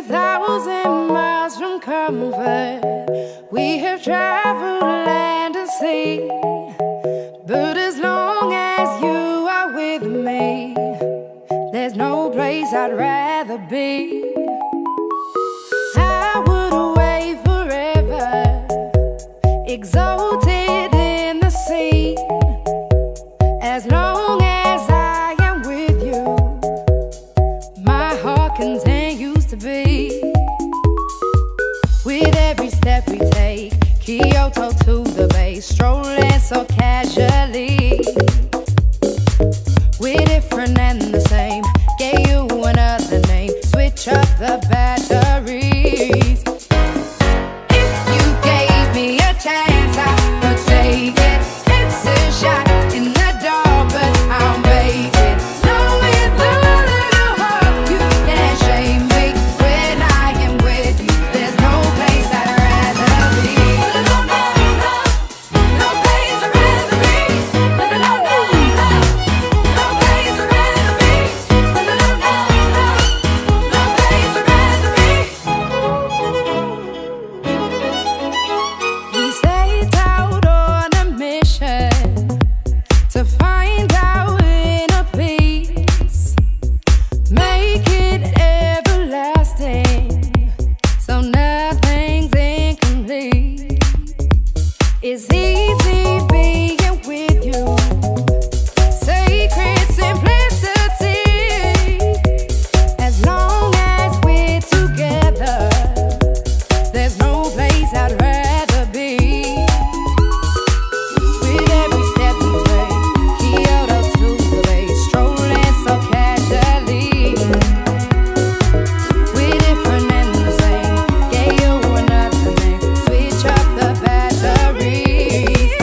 1,000 miles from comfort. We have traveled land and sea, but as long as you are with me, there's no place I'd rather be. I would away forever, exalted in the sea. As long as I am with you, my heart continues to beat. With every step we take, Kyoto to the bay, strolling so casually. We're different and the same, gave you another name, switch up the batteries. If you gave me a chance, I would take it. It's a shot in the dark, but I'll make it. Knowing the little hope, you can't shame me. When I am with you, there's no place I'd rather be. No, no, no, no place I'd rather be. No, no, no, no, no place I'd rather be. No, no, no, no, no place I'd rather be. We set out on a mission to find our inner peace, make it everlasting, so nothing's incomplete. It's easy being with you, sacred simplicity. As long as we're together, there's no place I'd rather be. With every step we take, Kyoto to the bay, strolling so casually. We're different and the same, gave you another name, switch up the batteries.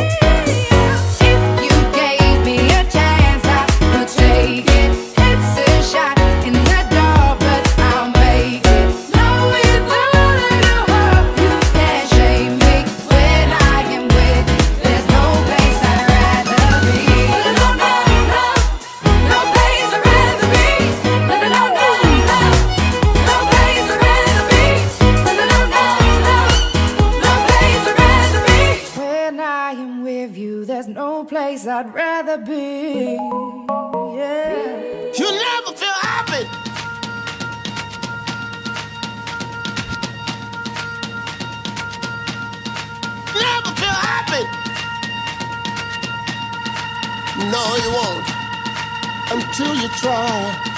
If you gave me a chance, I would take it. It's a shot in the dark, but I'll make it. Knowing the little hope, you can't shame me. When I am with you, there's no place I'd rather be. No, no, no, no place I'd rather be. No, no, no, no, no place I'd rather be. No, no, no, no, no place I'd rather be. When I am with you, there's no place I'd rather be. Yeah. You never feel happy. Never feel happy. No, you won't until you try.